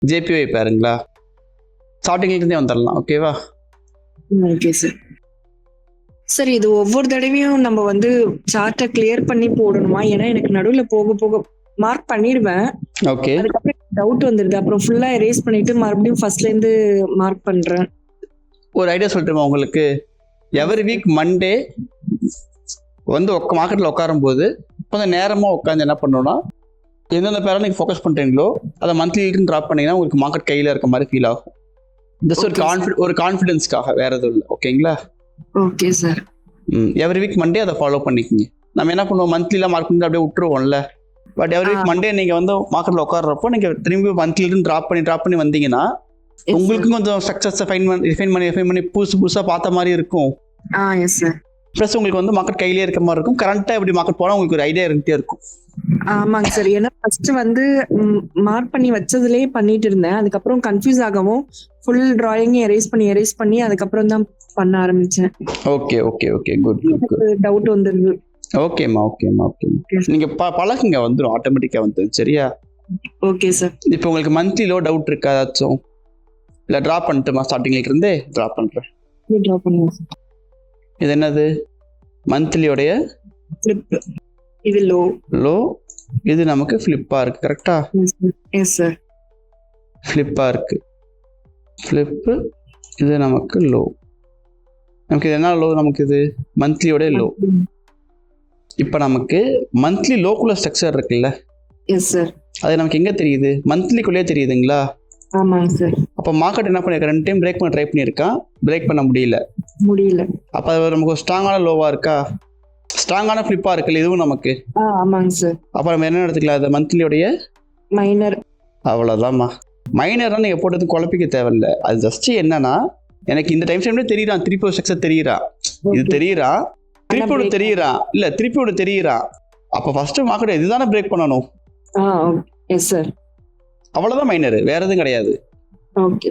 JPY பாருங்களா, ஸ்டார்டிங்லேருந்தே வந்துடலாம். ஓகேவா? Okay sir. சார் இது ஒவ்வொரு தடவையும் நம்ம வந்து சார்ட்டை கிளியர் பண்ணி போடணுமா? ஏன்னா எனக்கு நடுவுல போக போக மார்க் பண்ணிடுவேன். ஓகே, அதுக்கப்புறம் டவுட் வந்துருது. அப்புறம் ஃபுல்லா எரேஸ் பண்ணிட்டு மறுபடியும் ஃபர்ஸ்ட்ல இருந்து மார்க் பண்றேன். ஒரு ஐடியா சொல்லட்டுமா உங்களுக்கு? எவ்ரி வீக் மண்டே வந்து மார்க்கெட்டில் உட்காரும் போது கொஞ்சம் நேரமாக உட்காந்து என்ன பண்ணணும்னா, எந்தெந்த பேரை நீங்கள் ஃபோக்கஸ் பண்ணுறீங்களோ அதை மந்த்லிக்கு ட்ராப் பண்ணிங்கன்னா உங்களுக்கு மார்க்கெட் கையில் இருக்க மாதிரி ஃபீல் ஆகும். ஜஸ்ட் ஒரு கான்ஃபிடென்ஸ்க்காக, வேற எதுவும் இல்லை. ஓகேங்களா? Okay sir. Every week Monday அதை ஃபாலோ பண்ணிக்கிங்க. நம்ம என்ன பண்ணுவோம், மந்த்லியில் மார்க் பண்ணி அப்படியே விட்டுருவோம்ல. பட் எவ்ரி வீக் மண்டே நீங்கள் வந்து மார்க்கெட்டில் உட்காடுறப்போ நீங்கள் திரும்பி மந்த்லின்னு ட்ராப் பண்ணி வந்தீங்கன்னா உங்களுக்கும் கொஞ்சம் ஸ்ட்ரக்சர்ஸை ரிஃபைன் பண்ணி புதுசாக பார்த்த மாதிரி இருக்கும். Yes sir. ப்ளஸ் உங்களுக்கு வந்து மார்க்கெட் கையிலே இருக்க மாதிரி இருக்கும். கரண்ட்டாக எப்படி மார்க்கெட் போனால் உங்களுக்கு ஒரு ஐடியா இருந்துகிட்டே இருக்கும். ஆமாங்க சார். ஏன்னா ஃபர்ஸ்ட் வந்து மார்க் பண்ணி வச்சதுலேயே பண்ணிட்டு இருந்தேன். அதுக்கப்புறம் கன்ஃபியூஸ் ஆகவும் ஃபுல் டிராயிங் எரேஸ் பண்ணி அதுக்கப்புறம் தான் பண்ண ஆரம்பிச்சேன். Okay okay okay, good good good. Doubt வந்துருது. ஓகேம்மா. நீங்கள் பழகுங்க, வந்துடும், ஆட்டோமேட்டிக்காக வந்துடும். சரியா? Okay sir. இப்போ உங்களுக்கு மந்த்லிலோ டவுட் இருக்கா ஏதாச்சும்? இல்லை ட்ராப் பண்ணிட்டுமா? ஸ்டார்டிங்ல இருந்தே ட்ராப் பண்ணுறேன். ட்ராப் பண்ணுங்க சார். இது என்னது? மந்த்லியோடைய ஃபிளிப். இது லோ. இது நமக்கு ஃபிளிப்பாக இருக்குது. கரெக்டா? Yes sir. ஃபிளிப்பாக இருக்குது. ஃபிளிப்பு. இது நமக்கு லோ. நமக்கு இது என்ன லோ? நமக்கு இது மந்த்லியோட லோ. இப்போ நமக்கு மந்த்லி லோக்குள்ள ஸ்ட்ரக்சர் இருக்குல்ல? Yes sir. அது நமக்கு எங்கே தெரியுது? மந்த்லிக்குள்ளே தெரியுதுங்களா? ஆமாங்க சார். அப்போ மார்க்கெட் என்ன பண்ணியிருக்கேன், 2 டைம் பிரேக் பண்ண ட்ரை பண்ணியிருக்கான், பிரேக் பண்ண முடியல. அப்போ அது நமக்கு ஒரு ஸ்ட்ராங்கான லோவாக இருக்கா? ஸ்ட்ராங்கான ஃபிளிப்பாக இருக்குல்ல இதுவும் நமக்கு? ஆமாங்க சார். அப்போ நம்ம என்ன எடுத்துக்கலாம், அது மந்த்லியோடைய மைனர். அவ்வளோதாம்மா. மைனர்னா நீங்கள் போட்டது குழப்பிக்க தேவையில்ல. அது ஜஸ்ட் என்னன்னா, எனக்கு இந்த டைம் ஃப்ரேம்ல தெரியுறான், திருப்பி ஒரு ஸ்ட்ரக்சர் தெரியுறான், இது தெரியுறான், திருப்பி ஒன்று தெரியுறான், இல்லை திருப்பி ஒன்று தெரியுறான். அப்போ ஃபர்ஸ்ட் மார்க்கெட் இதுதானே பிரேக் பண்ணணும். Yes sir. அவ்வளோதான் மைனர், வேற எதுவும் கிடையாது. ஓகே.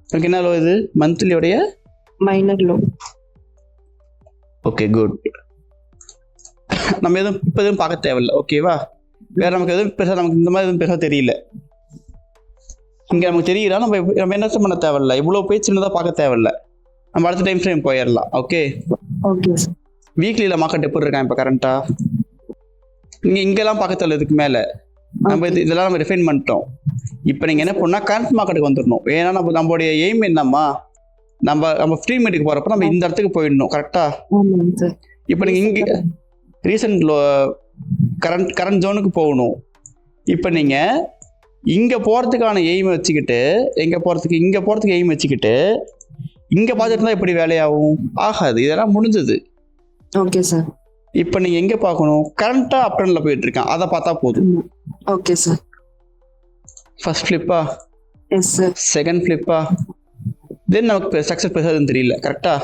எனக்கு என்ன லோ? இது மந்த்லியோடைய மைனர் லோ. Okay, good. நம்ம எதுவும் பார்க்க தேவையில்ல. ஓகேவா? வேற நமக்கு எதுவும் பெருசாக, நமக்கு இந்த மாதிரி எதுவும் பெருசாக தெரியல. இங்கே நமக்கு தெரியுறா, நம்ம என்ன பண்ண தேவையில்ல, இவ்வளோ போய் சின்னதாக பார்க்க தேவையில்ல. நம்ம அடுத்த டைம் ஃப்ரேம் போயிடலாம். ஓகே. வீக்லியில் மார்க்கெட் எப்படி இருக்கான் இப்போ கரண்டா? இங்கெல்லாம் பார்க்க தேவையில்ல. இதுக்கு மேலே நம்ம இதெல்லாம் நம்ம ரிஃபைன் பண்ணிட்டோம். இப்போ நீங்கள் என்ன பண்ணால் கரண்ட் மார்க்கெட்டுக்கு வந்துடணும். ஏன்னா நம்மளுடைய எய்ம் என்னம்மா, நம்ம ஃப்ரீ மீட்டுக்கு போகிறப்ப நம்ம இந்த இடத்துக்கு போயிடணும். கரெக்டா? இப்போ நீங்கள் இங்கே ரீசன்ட் கரண்ட் ஜோனுக்கு போகணும். இப்போ நீங்கள் இங்கே போகிறதுக்கான எய்மை வச்சுக்கிட்டு இங்கே போகிறதுக்கு எய்ம் வச்சுக்கிட்டு இங்கே பார்த்துட்டு இருந்தால் எப்படி வேலையாகும்? ஆகாது. இதெல்லாம் முடிஞ்சது. Okay sir. இப்போ நீங்கள் எங்கே பார்க்கணும்? கரண்ட்டாக அப் ட்ரெண்டில் போயிட்டு இருக்கான், அதை பார்த்தா போதும். Okay sir. ஃபர்ஸ்ட் ஃபிளிப்பா? Yes sir. செகண்ட் ஃபிளிப்பா? தென் நமக்கு ஸ்ட்ரக்சர் பெருசாக தெரியல. கரெக்டா?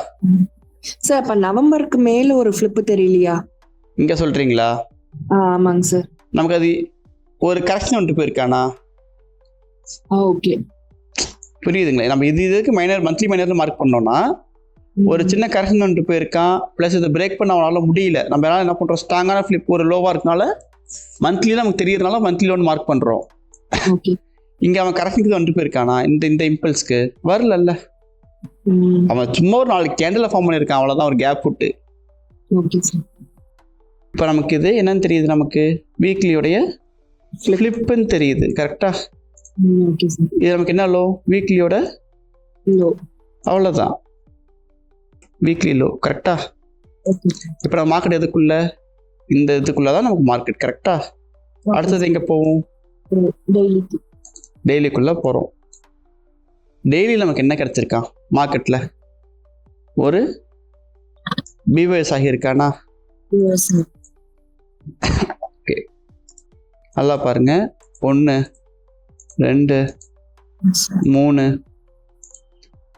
சார் அப்போ நவம்பருக்கு மேலே ஒரு ஃபிளிப்பு தெரியலையா? இங்கே சொல்கிறீங்களா? ஆமாங்க சார். நமக்கு அது ஒரு கரெக்ஷன் வந்துட்டு போயிருக்கானா? ஓகே, புரியுதுங்களா? நம்ம இதுக்கு மந்த்லி மைனர்னு மார்க் பண்ணோம்னா ஒரு சின்ன கரெக்ஷன் வந்துட்டு போயிருக்கான், ப்ளஸ் இதை பிரேக் பண்ண அவனால முடியல. நம்ம எல்லாம் என்ன பண்ணுறோம், ஸ்ட்ராங்கான ஃபிளிப் ஒரு லோவாக இருக்கனால மந்த்லி நமக்கு தெரியறதுனால மந்த்லி ஒன்று மார்க் பண்ணுறோம். இங்கே அவன் கரெக்ஷனுக்கு வந்துட்டு போயிருக்கானா? இந்த இம்பல்ஸ்க்கு வரல. அவன் சும்மா ஒரு 4 கேண்டில் ஃபார்ம் பண்ணியிருக்கான், அவ்வளோதான், ஒரு கேப் விட்டு. இப்போ நமக்கு இது என்னன்னு தெரியுது, நமக்கு வீக்லியோடைய ஃபிளிப்புன்னு தெரியுது. கரெக்டா? இது நமக்கு என்ன லோ? வீக்லியோட லோ. அவ்வளோதான், வீக்லி லோ. கரெக்டா? இப்போ நம்ம மார்க்கெட் எதுக்குள்ள, இந்த இதுக்குள்ளதான் நமக்கு மார்க்கெட். கரெக்டா? அடுத்தது எங்கே போவோம்? டெய்லிக்குள்ள போகிறோம். டெய்லி நமக்கு என்ன கிடைச்சிருக்கான் மார்க்கெட்டில்? ஒரு பிஓஎஸ் ஆகியிருக்கானா? ஓகே, நல்லா பாருங்க. 1 2 3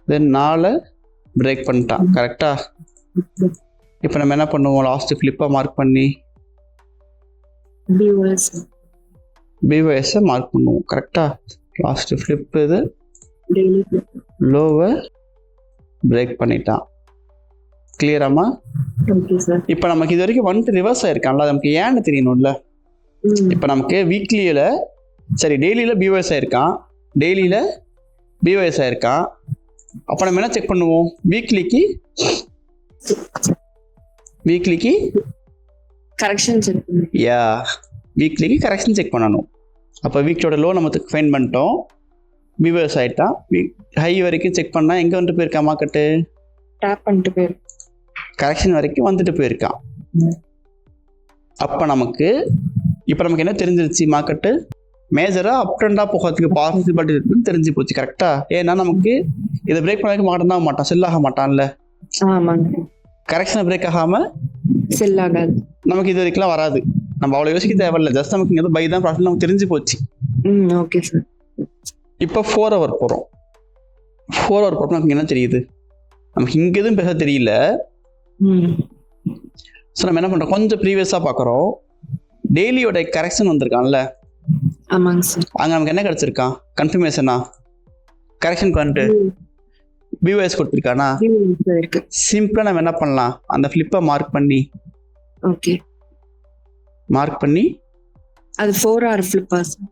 தென் 4 பிரேக் பண்ணிட்டான். கரெக்டா? இப்போ நம்ம என்ன பண்ணுவோம், லாஸ்ட் ஃபிளிப்பை மார்க் பண்ணி பிஓஎஸ்ஸை மார்க் பண்ணுவோம். கரெக்டா? லாஸ்ட் ஃபிளிப் இது லோவை பிரேக் பண்ணிட்டான். கிளியராமா? இப்போ நமக்கு இது வரைக்கும் வந்துட்டு ரிவர்ஸ் ஆயிருக்கான்ல, நமக்கு ஏன்னு தெரியணும்ல. இப்போ நமக்கு வீக்லியில், சரி டெய்லியில் பிஓஎஸ் ஆயிருக்கான், டெய்லியில் பிஓஎஸ் ஆயிருக்கான். அப்போ நம்ம என்ன செக் பண்ணுவோம்? வீக்லிக்கு கரெக்ஷன் செக் பண்ணு. யா வீக்லிக்கு கரெக்ஷன் செக் பண்ணணும். அப்போ வீக்லியோட லோ நம்ம ஃபைன் பண்ணிட்டோம். பிஓஎஸ் ஆகிட்டான். ஹை வரைக்கும் செக் பண்ணால் எங்கே வந்துட்டு போயிருக்கான் மார்க்கெட்டு? டேப் பண்ணிட்டு போயிரு. கரெக்ஷன் வரைக்கும் வந்துட்டு போயிருக்கான். அப்போ நமக்கு என்ன தெரிஞ்சிருச்சு? மார்க்கெட்டு மேஜராக அப் ட்ரெண்டாக போகிறதுக்கு பாசிபிலிட்டி இருக்குன்னு தெரிஞ்சு போச்சு. கரெக்டாக? ஏன்னா நமக்கு இதை பிரேக் பண்ண மார்க்கெட் தான் மாட்டான், செல் ஆக மாட்டான்ல. ஆமாங்க. கரெக்ஷனை பிரேக் ஆகாமல் செல் ஆகாது. நமக்கு இது வரைக்கும் வராது. நம்ம அவ்வளோ யோசிக்க தேவையில்ல. ஜஸ்ட் நமக்கு இங்கே பை தான் ப்ராஃபிட் நமக்கு தெரிஞ்சு போச்சு. Okay sir. இப்போ 4 hour போகிறோம். 4 hour போகிறோம். நமக்கு என்ன தெரியுது? நமக்கு இங்கே எதுவும் பேச தெரியல. ஸோ நம்ம என்ன பண்ணுறோம்? கொஞ்சம் ப்ரீவியஸாக பார்க்குறோம். டெய்லியோட கரெக்ஷன் வந்திருக்கான்ல. ஆமாங்க சார். அங்கே நமக்கு என்ன கிடச்சிருக்கான்? கன்ஃபர்மேஷனா? கரெக்ஷன் பண்ணிட்டு பிஓஎஸ் கொடுத்துருக்கானா? சிம்பிளாக நம்ம என்ன பண்ணலாம்? அந்த ஃப்ளிப்பை மார்க் பண்ணி அது 4 hour ஃப்ளிப்பா சார்?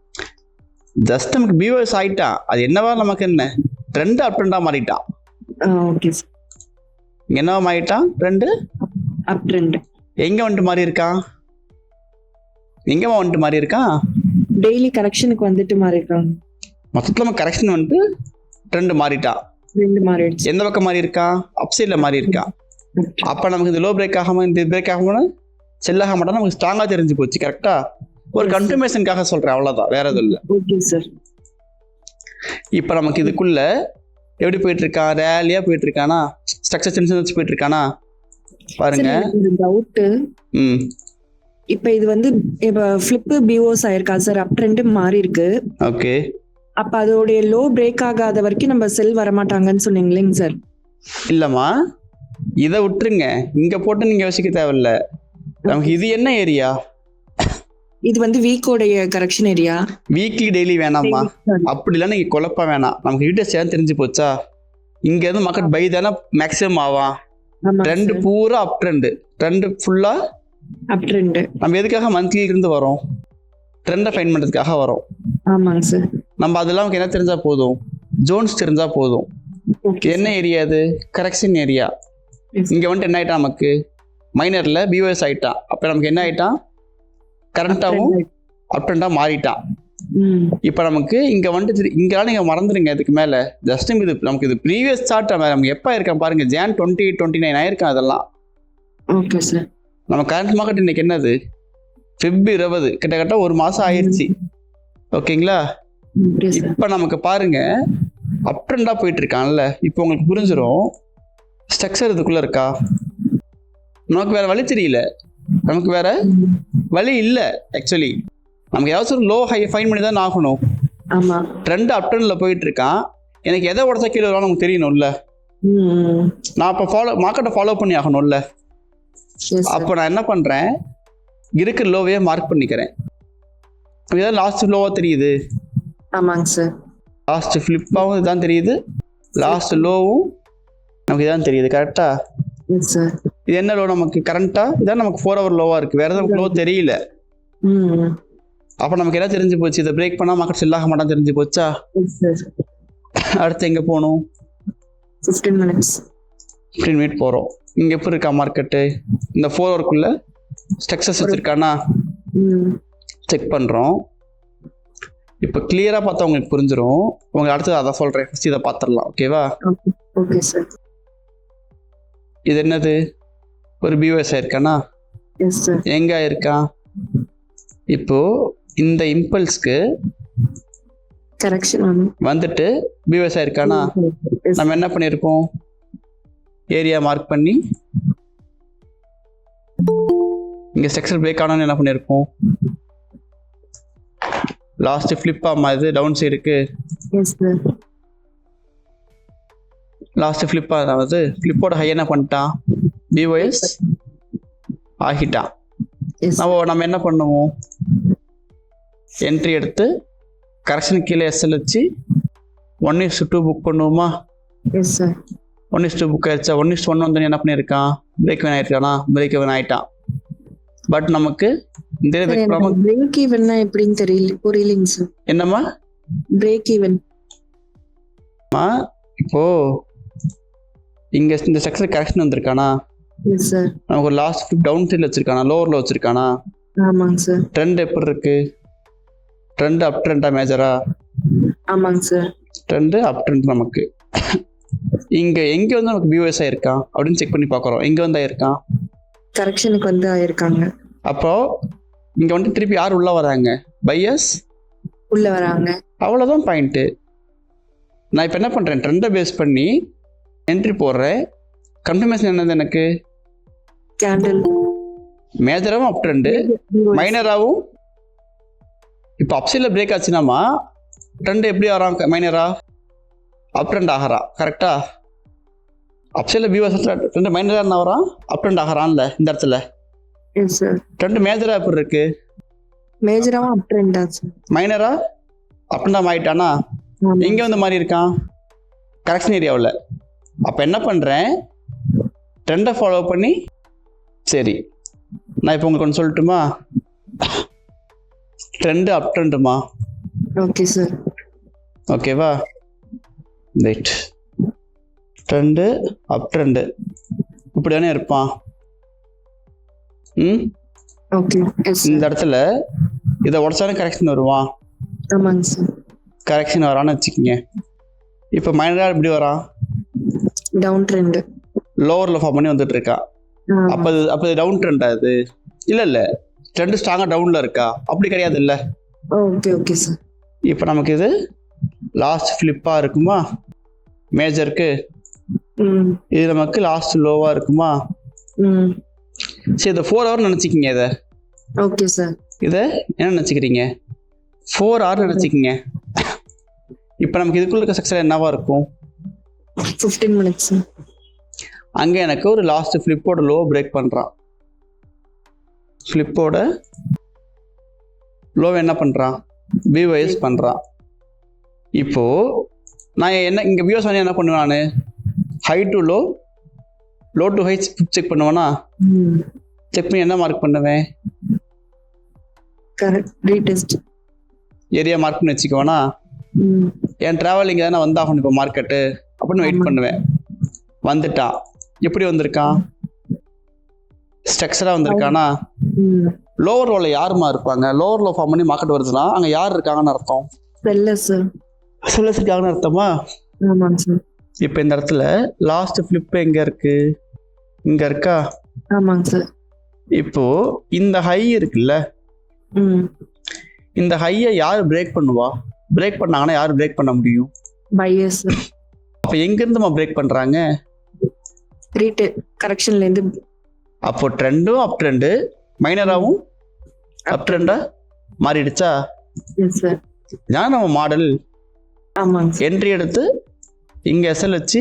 ஜஸ்ட் நமக்கு பிஓஎஸ் ஆகிட்டான். அது என்னவா நமக்கு என்ன? ட்ரெண்ட் அப் ட்ரெண்டாக மாறிட்டான். Okay sir. என்னவா மாறிட்டான்? Trend up trend. எங்கே வந்துட்டு மாறி இருக்கான்? டெய்லி கரெக்ஷனுக்கு வந்துட்டு மாறி இருக்காங்க. மொத்தத்தில் நம்ம கரெக்ஷன் வந்துட்டு ட்ரெண்ட் மாறிட்டான். எந்த பக்கம் மாறி இருக்கான்? அப் சைடில் மாறி இருக்கான். அப்போ நமக்கு இந்த லோ பிரேக் ஆகாமல் இந்த பிரேக் ஆகாமல் செல் ஆக மாட்டோம். நமக்கு ஸ்ட்ராங்காக தெரிஞ்சு போச்சு. கரெக்டா? ஒரு கன்ஃபர்மேஷனுக்காக சொல்கிறேன், அவ்வளோதான், வேற எதுவும் இல்லை. Okay sir. இப்போ நமக்கு இதுக்குள்ள எப்படி போயிட்டு இருக்கான்? ரேலியாக போயிட்டு இருக்கானா? ஸ்ட்ரக்சர் சென்ஸ் வச்சு போயிட்டு இருக்கானா? பாருங்க. டவுட்டு. இப்போ இது வந்து இப்போ ஃபிளிப் பிஓஎஸ் ஆயிருக்கா சார்? அப் ட்ரெண்ட் மாறி இருக்கு. ஓகே. அப்ப அதோடைய லோ பிரேக் ஆகாத வரைக்கும் நம்ம செல் வரமாட்டாங்கன்னு சொன்னீங்களேங்க சார்? இல்லம்மா, இதை விட்டுருங்க. இங்க போட்டு நீங்க யோசிக்க தேவையில்ல. நமக்கு இது என்ன ஏரியா? இது வந்து வீக்கோடைய கரெக்ஷன் ஏரியா. வீக்லி டெய்லி வேணாமா? அப்படிலாம் நீங்க குழப்ப வேணாம். நமக்கு கிட்ட சேர்ந்து தெரிஞ்சு போச்சா? இங்க இருந்து மார்க்கெட் பை தானே மேக்ஸிமம் ஆவான். ட்ரெண்ட் பூரா அப் ட்ரெண்ட். ட்ரெண்ட் ஃபுல்லா அப் ட்ரெண்ட். நம்ம எதுக்காக மந்த்லில இருந்து வரோம்? ட்ரெண்டை ஃபைன் பண்றதுக்காக வரோம். ஆமாங்க சார். நம்ம அதெல்லாம் நமக்கு என்ன தெரிஞ்சா போதும்? ஜோன்ஸ் தெரிஞ்சா போதும். என்ன ஏரியா அது? Correction area. இங்க வந்துட்டு என்ன ஆயிட்டா? நமக்கு மைனர்ல பிஓஎஸ் ஆயிட்டான். அப்ப நமக்கு என்ன ஆயிட்டான்? கரண்டாவும் அப் ட்ரெண்டா மாறிட்டான். இப்ப நமக்கு இங்க வந்துட்டு இங்கெல்லாம் நீங்க மறந்துடுங்க. இதுக்கு மேல ஜஸ்ட் இது நமக்கு இது ப்ரீவியஸ் சார்ட். நமக்கு எப்ப இருக்கான் பாருங்க. Jan 2029 ஆயிருக்கான் அதெல்லாம். Okay sir. நம்ம கரண்ட் மார்க்கெட் இன்னைக்கு என்னது? Feb 20, கிட்டத்தட்ட ஒரு மாசம் ஆயிடுச்சு. ஓகேங்களா? இப்ப நமக்கு பாருங்க அப் ட்ரெண்டா போயிட்டு இருக்கான்ல. இப்போ உங்களுக்கு புரிஞ்சிடும் ஸ்ட்ரக்சர் இதுக்குள்ள இருக்கா. நமக்கு வேற வழி தெரியல. நமக்கு வேற வழி இல்ல. ஆக்சுவலி நமக்கு ஏதாச்சும் ஒரு லோ ஹை ஃபைன் பண்ணி தான் ஆகணும். ஆமா. ட்ரெண்ட் அப் ட்ரெண்ட்ல போயிட்டு இருக்கான். எனக்கு எதை உடச்சா கீழே வரும் நமக்கு தெரியணும்ல. நான் இப்போ மார்க்கெட்டை ஃபாலோ பண்ணி ஆகணும்ல. அப்போ நான் என்ன பண்றேன்? இருக்கிற லோவையே மார்க் பண்ணிக்கிறேன். இதான் லாஸ்ட் லோவா தெரியுது. ஆமாங்க சார். லாஸ்ட் ஃபிளிப்பாவும் இதுதான் தெரியுது. லாஸ்ட் லோவும் நமக்கு இதான் தெரியுது. கரெக்டா? இது என்ன லோ நமக்கு? கரண்டா இதான் நமக்கு 4 hour லோவா இருக்கு. வேற எதுவும் லோ தெரியல. அப்ப நமக்கு என்ன தெரிஞ்சு போச்சு? இதை பிரேக் பண்ணா மார்க்கெட் செல் ஆக மாட்டான் தெரிஞ்சு போச்சா? அடுத்து எங்க போகணும்? 15 minutes போறோம். இங்க எப்படி இருக்கா மார்க்கெட்டு? இந்த 4 hourக்குள்ள ஸ்ட்ரக்சர்ஸ் வச்சிருக்கானா செக் பண்றோம். இப்ப கிளியரா பார்த்தா உங்களுக்கு புரிஞ்சிடும். உங்களுக்கு அடுத்தது அதை சொல்றேன். ஃபர்ஸ்ட் இதை பார்த்துடலாம். ஓகேவா? Okay sir. இது என்னது? ஒரு பிஓஎஸ் ஆயிருக்கானா? எங்க ஆயிருக்கா? இப்போ இந்த இம்பல்ஸ்க்கு கரெக்ஷன் வந்துட்டு பிஓஎஸ் ஆயிருக்கானா? நம்ம என்ன பண்ணிருக்கோம்? ஏரியா மார்க் பண்ணி இங்க ஸ்ட்ரக்சர் பிரேக் ஆனோன்னு என்ன பண்ணிருக்கோம்? லாஸ்ட் ஃபிளிப் ஆமாது டவுன் சைடுக்கு. லாஸ்ட் ஃபிளிப் அதாவது ஃபிளிப்போட ஹை என்ன பண்ணிட்டான்? பிஓஎஸ் ஆகிட்டான். நம்ம என்ன பண்ணுவோம்? என்ட்ரி எடுத்து கரெக்ஷன் கீழே எஸ்எல் வச்சு 1:2 புக் பண்ணுவோமா? 1:2 புக் ஆயிடுச்சா? 1:1 வந்து என்ன பண்ணியிருக்கான்? பிரேக் ஈவன் ஆயிருக்கானா? பிரேக் ஈவன் ஆயிட்டான். பட் நமக்கு இந்த பிரேக் ஈவன்னா எப்படின்னு தெரியல, புரியலைங்க சார். என்னம்மா பிரேக் ஈவன்? இப்போ இங்க இந்த செக்ஷன் கரெக்ஷன் வந்திருக்கானா, எஸ் சார். நமக்கு ஒரு லாஸ்ட் ஃபிளிப் டவுன் சைடில் வச்சிருக்கானா, லோவரில் வச்சிருக்கானா, ஆமாங்க சார். ட்ரெண்ட் எப்படி இருக்கு, ட்ரெண்ட் அப் ட்ரெண்டா மேஜரா, ஆமாங்க சார். ட்ரெண்ட் அப் ட்ரெண்ட். நமக்கு இங்க எங்க வந்து நமக்கு பிஓஎஸ் ஆயிருக்கான் அப்படின்னு செக் பண்ணி பார்க்குறோம். எங்க வந்து ஆயிருக்கான், கரெக்ஷனுக்கு வந்து ஆயிருக்காங்க. அப்போ இங்க வந்து திருப்பி யார் உள்ள வராங்க, பையர்ஸ் உள்ள வராங்க. அவ்வளோதான் பாயிண்ட்டு. நான் இப்போ என்ன பண்ணுறேன், ட்ரெண்டை பேஸ் பண்ணி என்ட்ரி போடுறேன். கன்ஃபர்மேஷன் என்னது எனக்கு, கேண்டில் மேஜராகவும் அப் ட்ரெண்டு, மைனராகவும். இப்போ அப்சைடில் பிரேக் ஆச்சுனாமா ட்ரெண்ட் எப்படி வரான், மைனரா அப் ட்ரெண்ட் ஆகிறான். கரெக்டா, அப்சைடில் பிஓஎஸ் ட்ரெண்ட் மைனராக என்ன வரான், அப் ட்ரெண்ட் ஆகிறான்ல இந்த இடத்துல. Yes sir. ட்ரெண்ட் மேஜரா எப்படி இருக்கு, மேஜராவும் அப் ட்ரெண்ட் ஆச்சு. மைனரா அப் ட்ரெண்ட் ஆகிட்டானா, எங்கே வந்து மாறி இருக்கான், கரெக்ஷன் ஏரியாவில். அப்போ என்ன பண்ணுறேன், ட்ரெண்டை ஃபாலோ பண்ணி. சரி, நான் இப்போ உங்களுக்கு ஒன்று சொல்லட்டுமா, ட்ரெண்டு அப் ட்ரெண்டுமா. Okay sir. ஓகேவா, ரைட். ட்ரெண்டு அப் ட்ரெண்டு இப்படி தானே இருப்பான். ஓகே. இந்த இடத்துல இதை உடச்சாலும் கரெக்ஷன் வருவான். ஆமாங்க சார். கரெக்ஷன் வரான்னு வச்சுக்கோங்க. இப்போ மைனராக இப்படி வரான், டவுன் ட்ரெண்ட் லோவரில் ஃபார்ம் பண்ணி வந்துட்டு இருக்கா. அப்போ அது டவுன் ட்ரெண்ட் ஆகுது. இல்லை ட்ரெண்டு ஸ்ட்ராங்காக டவுனில் இருக்கா, அப்படி கிடையாது இல்லை. Okay okay sir. இப்போ நமக்கு இது லாஸ்ட் ஃப்ளிப்பாக இருக்குமா மேஜருக்கு, இது நமக்கு லாஸ்ட் லோவாக இருக்குமா. சரி, இதை 4 hour நினச்சிக்கிங்க. இதை ஓகே சார். இதை என்ன நினச்சிக்கிறீங்க, 4 hour நினச்சிக்கிங்க. இப்போ நமக்கு இதுக்குள்ள இருக்க செக்ஷன் என்னவா இருக்கும், 15 minutes. அங்கே எனக்கு ஒரு லாஸ்ட் ஃப்ளிப்போட லோ பிரேக் பண்ணுறான். ஃப்ளிப்போட லோவை என்ன பண்ணுறான், பிஓஎஸ் பண்ணுறான். இப்போது நான் என்ன இங்கே பிஓஎஸ் பண்ணி என்ன பண்ணுவேன், நான் high to low, low to high check பண்ணுவேன்னா, செக் பண்ணி என்ன மார்க் பண்ணுவேன், கரெக்ட் ரீடெஸ்ட் ஏரியா மார்க் பண்ணி வச்சுக்குவேனா. என் ட்ராவலிங் தானே வந்தாகணும் இப்போ மார்க்கெட்டு அப்படின்னு வெயிட் பண்ணுவேன். வந்துட்டான், எப்படி வந்திருக்கான், ஸ்ட்ரக்சராக வந்திருக்கானா. லோவர் லோவில் யாருமா இருப்பாங்க, லோவர் லோ ஃபார்ம் பண்ணி மார்க்கெட் வருதுன்னா அங்கே யார் இருக்காங்கன்னு அர்த்தம், செல்லர்ஸ் இருக்காங்கன்னு அர்த்தமா. இப்போ இந்த இடத்துல லாஸ்ட் ஃபிளிப் எங்கே இருக்கு, இங்கே இருக்கா. ஆமாங்க சார். இப்போ இந்த ஹை இருக்குல்ல, இந்த ஹையை யார் பிரேக் பண்ணுவா, பிரேக் பண்ணாங்கன்னா யார் பிரேக் பண்ண முடியும், பையர்ஸ். அப்போ எங்கேருந்துமா பிரேக் பண்ணுறாங்க, கரெக்ஷன்லேருந்து. அப்போ ட்ரெண்டும் அப் ட்ரெண்டு, மைனராகவும் அப் ட்ரெண்டா மாறிடுச்சா. இதான் நம்ம மாடல். என்ட்ரி எடுத்து இங்கே எஸ்எல் வச்சு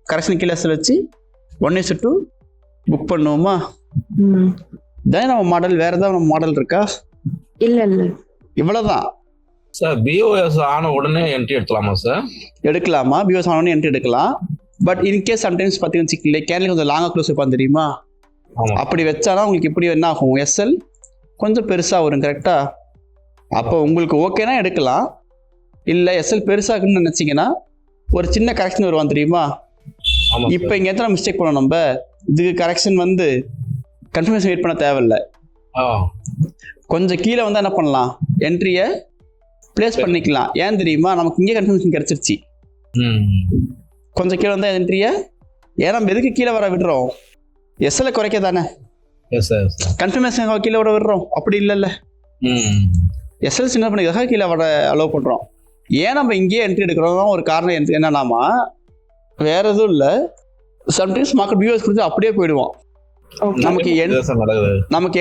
கரெக்ஷன் கீழே எஸ்எல் வச்சு 1:2 புக் பண்ணுவோமா. இதான் நம்ம மாடல். வேற ஏதாவது நம்ம மாடல் இருக்கா, இல்லை இல்லை இவ்வளோதான் சார். பிஓஎஸ் ஆன உடனே என்ட்ரி எடுக்கலாமா சார், எடுக்கலாமா, பிஓஎஸ் ஆன உடனே என்ட்ரி எடுக்கலாம். பட் இன்கேஸ் சம்டைம்ஸ் பார்த்தீங்கன்னு வச்சுக்கல, கேண்டில் கொஞ்சம் லாங்காக க்ளோஸ் வைப்பான் தெரியுமா, அப்படி வச்சாலும் உங்களுக்கு இப்படி என்ன ஆகும், எஸ்எல் கொஞ்சம் பெருசாக வரும். கரெக்டாக, அப்போ உங்களுக்கு ஓகேனா எடுக்கலாம். இல்லை எஸ்எல் பெருசாகுன்னு நினச்சிங்கன்னா ஒரு சின்ன கரெக்ஷன் வருவான் தெரியுமா. இப்போ இங்கே எத்தனை மிஸ்டேக் பண்ணோம் நம்ம, இதுக்கு கரெக்ஷன் வந்து கன்ஃபர்மேஷன் வெயிட் பண்ண தேவையில்லை. கொஞ்சம் கீழே வந்து என்ன பண்ணலாம், என்ட்ரியை பிளேஸ் பண்ணிக்கலாம். ஏன் தெரியுமா, நமக்கு இங்கே கன்ஃபர்மேஷன் கிடச்சிருச்சு. கொஞ்சம் கீழே வந்தால் என்ட்ரியை, ஏன்னா நம்ம எதுக்கு கீழே வர விடுறோம், எஸ்எல்லை குறைக்க தானே, கன்ஃபர்மேஷன் கீழே வர விடுறோம். அப்படி இல்லைல்ல, எஸ்எல் சின்ன பண்ணிக்காக கீழே வர அலோவ் பண்ணுறோம். ஏன் நம்ம இங்கேயே என்ட்ரி எடுக்கிறோம், ஒரு காரணம் என்னன்னாமா வேற எதுவும் இல்லை. சம்டைம்ஸ் மார்க்கெட் பிஓஎஸ் கொடுத்து அப்படியே போயிடுவோம், நமக்கு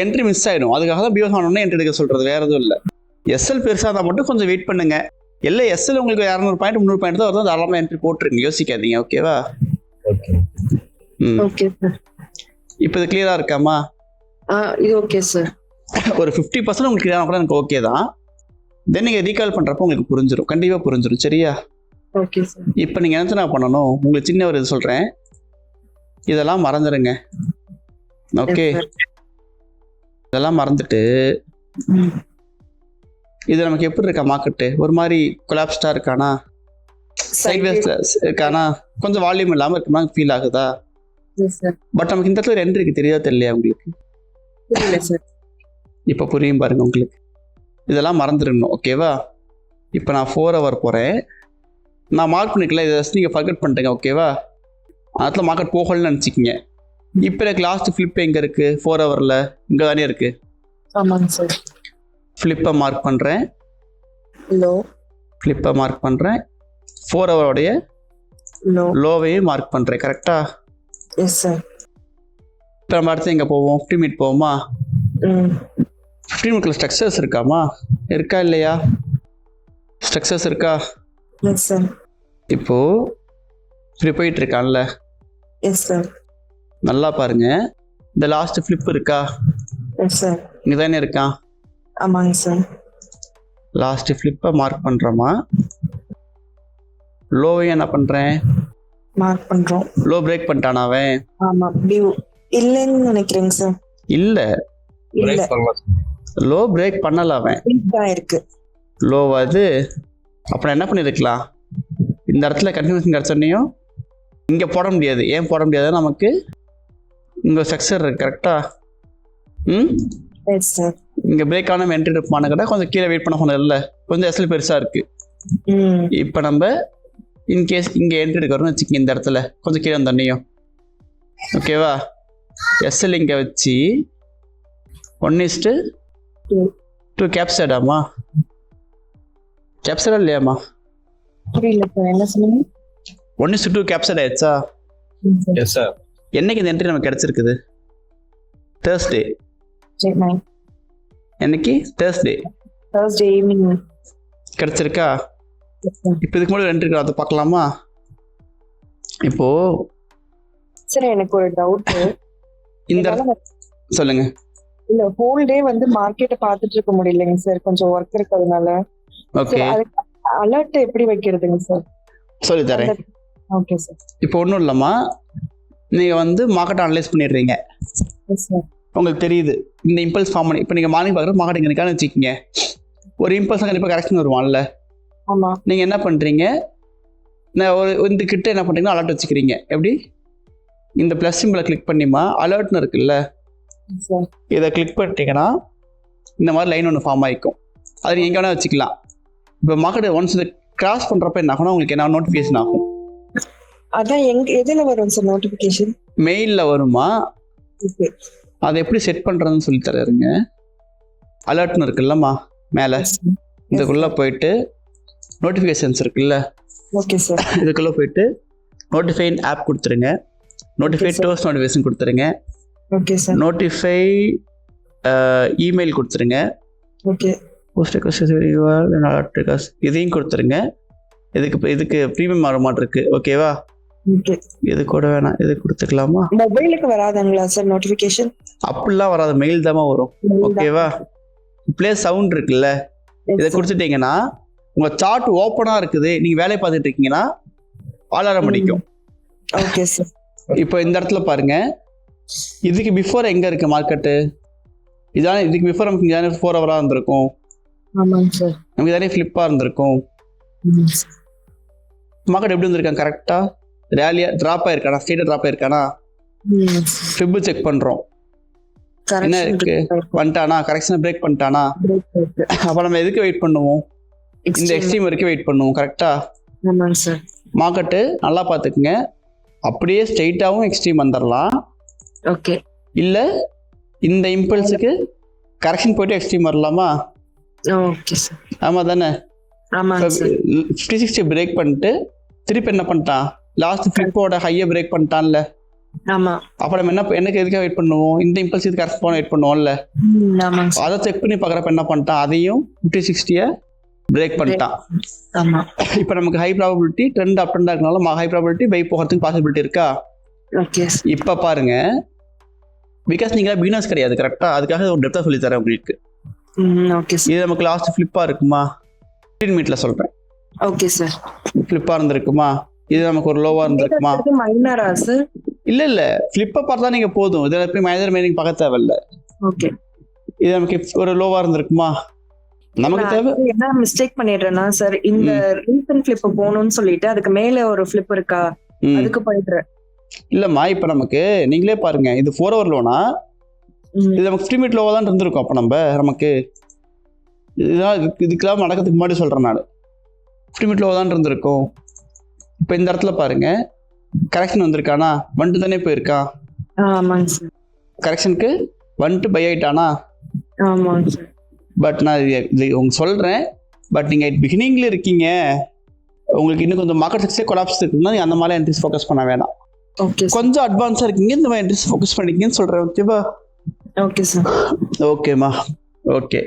என்ட்ரி மிஸ் ஆகிடும். அதுக்காக தான் பிஓஎஸ் ஆனோடனே என்ட்ரி எடுக்க சொல்கிறது, வேற எதுவும் இல்லை. எஸ்எல் பெருசாக இருந்தால் மட்டும் கொஞ்சம் வெயிட் பண்ணுங்க. இல்லை எஸ்எல் உங்களுக்கு 200 பாயிண்ட் 300 பாயிண்ட் தான் வருது, தாராளமாக என்ட்ரி போட்டுருங்க, யோசிக்காதீங்க. ஓகேவா. இப்போ இது கிளியரா இருக்காமா, இது ஓகே சார். ஒரு 50% உங்களுக்கு கிளியராக கூட எனக்கு ஓகே தான். தென் நீங்கள் ரீகால் பண்ணுறப்போ உங்களுக்கு புரிஞ்சிடும், கண்டிப்பாக புரிஞ்சிடும். சரியா, ஓகே சார். இப்போ நீங்கள் என்ன பண்ணணும், உங்களுக்கு சின்ன ஒரு இது சொல்கிறேன், இதெல்லாம் மறந்துடுங்க. ஓகே, இதெல்லாம் மறந்துட்டு இது நமக்கு எப்படி இருக்கா மார்க்கெட்டு, ஒரு மாதிரி கொலாப்ஸ்டாக இருக்கானா, சைட் வேஸ்ல இருக்கானா, கொஞ்சம் வால்யூம் இல்லாம இருக்க மாதிரி ஃபீல் ஆகுதா? Yes sir. பட் நமக்கு இந்த இடத்துல ஒரு என்ட்ரி இருக்கு, தெரியாத தெரியலையா உங்களுக்கு? புரியல சார். இப்போ புரியும் பாருங்க உங்களுக்கு. இதெல்லாம் மறந்துடணும், ஓகேவா? இப்போ நான் 4 hour போகிறேன், நான் மார்க் பண்ணிக்கல, இதை ஜஸ்ட் நீங்கள் ஃபர்கெட் பண்ணிட்டேங்க, ஓகேவா? அதில் மார்க்கெட் போகலன்னு நினச்சிக்கிங்க. இப்போ எனக்கு லாஸ்ட் ஃப்ளிப் எங்கே இருக்குது? 4 hourல இங்கே தானே இருக்குது. ஆமாங்க சார். ஃப்ளிப்பை மார்க் பண்ணுறேன், லோ ஃப்ளிப்பை மார்க் பண்ணுறேன், 4 hour லோ லோவையும் மார்க் பண்ணுறேன், கரெக்டாக? Yes sir. இப்போ நம்ம அடுத்து எங்கே போவோம்? 50 minute போவோமா? 15 minute ஸ்ட்ரக்சர்ஸ் இருக்காமா? இருக்கா இல்லையா? ஸ்ட்ரக்சர்ஸ் இருக்கா? Yes sir. இப்போ இப்படி போயிட்டு இருக்கான்ல, எஸ் சார். நல்லா பாருங்க. இந்த லாஸ்ட் ஃபிளிப் இருக்கா? Yes sir. இங்கே தானே இருக்கான். ஆமாங்க சார். லாஸ்ட் ஃபிளிப்பை மார்க் பண்ணுறோமா? லோவையும் என்ன பண்ணுறேன்? மார்க் பண்றோம். லோ பிரேக் பண்ணிட்டானா அவன்? ஆமா. டியூ இல்லைன்னு நினைக்கிறேங்க சார். இல்லை, இல்ல, பிரேக் பண்ணலாம் sir. லோ பிரேக் பண்ணல அவன். தான் இருக்கு. லோ அது அப்புறம் என்ன பண்ணியிருக்கலாம்? இந்த இடத்துல கன்ஃபியூஷன் கிடச்சோன்னையும் இங்கே போட முடியாது. ஏன் போட முடியாது? நமக்கு இங்கே ஸ்ட்ரக்சர் இருக்கு, கரெக்டாக? Yes sir. இங்கே பிரேக் ஆன என்ட்ரி இருப்பான கடை கொஞ்சம் கீழே வெயிட் பண்ண சொன்னதில்ல, கொஞ்சம் எஸ்எல் பெருசாக இருக்குது. இப்போ நம்ம இன்கேஸ் இங்கே என்ட்ரி எடுக்கிறோம்னு வச்சுக்கோங்க, இந்த இடத்துல கொஞ்சம் கீழே தண்ணியும், ஓகேவா? எஸ்எல் இங்கே வச்சு 1:2 கேப்சைடாமா? கேப்சைடா இல்லையாம்மா? புரியல சார், என்ன சொன்னீங்க? 1:2 கேப்சைட் ஆயிடுச்சா? Yes sir. என்னைக்கு இந்த என்ட்ரி நமக்கு கிடைச்சிருக்குது? தேர்ஸ்டே. என்னைக்கு? தேர்ஸ்டே ஈவினிங் கிடைச்சிருக்கா? இப்போ இதுக்கு முன்னாடி என்ட்ரி அதை பார்க்கலாமா? இப்போ சார் எனக்கு ஒரு டவுட். இந்த சொல்லுங்க. இல்ல ஹோல் டே வந்து மார்க்கெட்டை பார்த்துட்டு இருக்க முடியலைங்க சார், கொஞ்சம் ஒர்க் இருக்கிறதுனால. ஓகே, அலர்ட் எப்படி வைக்கிறதுங்க சார்? சொல்லி தரேன். Okay sir. இப்போ ஒன்றும் இல்லைம்மா, நீங்கள் வந்து மார்க்கெட்டை அனலைஸ் பண்ணிடுறீங்க, எஸ் சார். உங்களுக்கு தெரியுது இந்த இம்பல்ஸ் ஃபார்ம் பண்ணி. இப்போ நீங்கள் மார்னிங் பார்க்குற மார்க்கெட் இங்கே இருக்கான்னு வச்சுக்கிங்க, ஒரு இம்பல்ஸ் கண்டிப்பாக கரெக்ஷன் வருவான்ல. ஆமா. நீங்கள் என்ன பண்ணுறீங்க? நான் இந்த கிட்ட என்ன பண்ணுறீங்கன்னா அலர்ட் வச்சுக்கிறீங்க. எப்படி? இந்த ப்ளஸ் சிம்பிளை கிளிக் பண்ணிமா அலர்ட்னு இருக்குல்ல, இதை கிளிக் பண்ணிட்டீங்கன்னா இந்த மாதிரி லைன் ஒன்று ஃபார்ம் ஆகிக்கும். அது நீங்கள் எங்கே வேணால் வச்சுக்கலாம். இப்போ மார்க்கெட் ஒன்ஸ் இதை கிராஸ் பண்ணுறப்ப என்ன ஆகும்னா உங்களுக்கு என்ன நோட்டிஃபிகேஷன் ஆகும்? அதான் எதுல வரும் சார் நோட்டிஃபிகேஷன்? மெயிலில் வருமா? ஓகே. அதை எப்படி செட் பண்ணுறதுன்னு சொல்லி தருங்க. அலர்ட்னு இருக்குல்லம்மா மேலே, இதுக்குள்ளே போயிட்டு நோட்டிஃபிகேஷன்ஸ் இருக்குல்ல, ஓகே சார். இதுக்குள்ளே போயிட்டு நோட்டிஃபைன் ஆப் கொடுத்துருங்க, நோட்டிஃபை டோஸ்ட் நோட்டிஃபிகேஷன் கொடுத்துருங்க, ஓகே சார். நோட்டிஃபை இமெயில் கொடுத்துருங்க, ஓகே. இதையும் கொடுத்துருங்க. இதுக்கு ப்ரீமியம் வர மாட்டு இருக்கு, ஓகேவா? ஓகே. இது கூட வேணாம், இது கொடுத்துக்கலாமா? மொபைலுக்கு வராதுங்களா சார் நோட்டிஃபிகேஷன்? அப்படிலாம் வராது, மெயில் தான் வரும், ஓகேவா? ப்ளே சவுண்ட் இருக்குல்ல, இதை கொடுத்துட்டீங்கன்னா உங்கள் சார்ட் ஓப்பனாக இருக்குது, நீங்கள் வேலையை பார்த்துட்டு இருக்கீங்கன்னா அலாரம் அடிக்கும். Okay sir. இப்போ இந்த இடத்துல பாருங்க, இதுக்கு பிஃபோர் எங்கே இருக்குது மார்க்கெட்டு? இதானே இதுக்கு பிஃபோர் நமக்கு இதானே 4 hour இருந்திருக்கும். ஆமாங்க சார். நமக்கு இதானே ஃப்ளிப்பாக இருந்திருக்கும். மார்க்கெட் எப்படி இருந்திருக்காங்க? கரெக்டாக ரேலியாக ட்ராப் ஆயிருக்கானா? ஸ்ட்ரெயிட்டாக ட்ராப் ஆயிருக்கானா? ஃபிப்பு செக் பண்ணுறோம். என்ன இருக்கு? பண்ணிட்டானா? கரெக்ஷனை பிரேக் பண்ணிட்டானா? அப்போ நம்ம எதுக்கு வெயிட் பண்ணுவோம்? இந்த எக்ஸ்ட்ரீம் வரைக்கும் வெயிட் பண்ணுவோம், கரெக்டா? ஆமாங்க சார். மார்க்கெட்டு நல்லா பார்த்துக்குங்க, அப்படியே ஸ்ட்ரெயிட்டாகவும் எக்ஸ்ட்ரீம் வந்துடலாம். ஓகே. இல்லை இந்த இம்பல்ஸுக்கு கரெக்ஷன் போயிட்டு எக்ஸ்ட்ரீம் வரலாமா? Okay sir. ஆமாம் தானே? ஆமாங்க சார். 50-60 பிரேக் பண்ணிட்டு திருப்பி என்ன பண்ணிட்டான்? லாஸ்ட் ஃபிளிப்போட ஹையை பிரேக் பண்ணிட்டான்ல. ஆமா. அப்போ நம்ம எனக்கு எதுக்காக வெயிட் பண்ணுவோம்? இந்த இம்பல்ஸ் இது கரெக்ட் போன வெயிட் பண்ணுவோம்ல. ஆமாங்க. அதை செக் பண்ணி பார்க்குறப்ப என்ன பண்ணிட்டான்? அதையும் 50-60 பிரேக் பண்ணிட்டான். ஆமா. இப்போ நமக்கு ஹை ப்ராபபிலிட்டி ட்ரெண்ட் அப் ட்ரெண்டாக இருக்கனால ஹை ப்ராபபிலிட்டி பை போகிறதுக்கு பாசிபிலிட்டி இருக்கா? ஓகே. இப்போ பாருங்க, பிகாஸ் நீங்களா பிகினர்ஸ் கிடையாது, கரெக்டாக? அதுக்காக ஒரு டெப்த்தாக சொல்லி தரேன் உங்களுக்கு. Okay sir. இது நமக்கு லாஸ்ட் ஃப்ளிப்பாக இருக்குமா? 15 minute சொல்கிறேன். Okay sir. ஃப்ளிப்பாக இருந்திருக்குமா? இது நமக்கு ஒரு லோவாக இருந்திருக்குமா? மைனரா சார்? இல்லை ஃப்ளிப்பை பார்த்தா நீங்கள் போதும், இதில் போய் மைனர் மைனிங் பார்க்க தேவையில்ல. ஓகே. இது நமக்கு ஒரு லோவாக இருந்திருக்குமா? நமக்கு தேவை என்ன மிஸ்டேக் பண்ணிடுறேன்னா சார், இந்த ரீசன்ட் ஃபிளிப் போகணும்னு சொல்லிட்டு அதுக்கு மேல ஒரு ஃபிளிப் இருக்கா, அதுக்கு போயிடுறேன். இல்லம்மா இப்போ நமக்கு நீங்களே பாருங்க, இது 4 hour லோனா, இது நமக்கு 50 minute லோவாக தான் இருந்திருக்கும். அப்போ நமக்கு இதுதான் இதுக்கெல்லாம் நடக்கிறதுக்கு முன்னாடி சொல்கிறேன் நான், 50 minute லோவாக தான் இருந்திருக்கும். இப்போ இந்த இடத்துல பாருங்க, கரெக்ஷன் வந்திருக்கானா, வந்துட்டு தானே போயிருக்கா. ஆமாங்க சார். கரெக்ஷனுக்கு வந்துட்டு பை ஆயிட்டானா. ஆமாங்க சார். பட் நான் இது உங்களுக்கு சொல்கிறேன், பட் நீங்கள் பிகினிங்ல இருக்கீங்க, உங்களுக்கு இன்னும் கொஞ்சம் மார்க்கெட் சக்ஸே கொலாப்ஸ் இருக்குன்னா நீங்கள் அந்த மாதிரி என்ட்ரிஸ் ஃபோக்கஸ் பண்ண வேணாம். ஓகே. கொஞ்சம் அட்வான்ஸாக இருக்கீங்க, இந்த மாதிரி என்ட்ரிஸ் ஃபோக்கஸ் பண்ணிக்கிங்கன்னு சொல்கிறேன். ஓகேவா? Okay sir. ஓகேம்மா. ஓகே.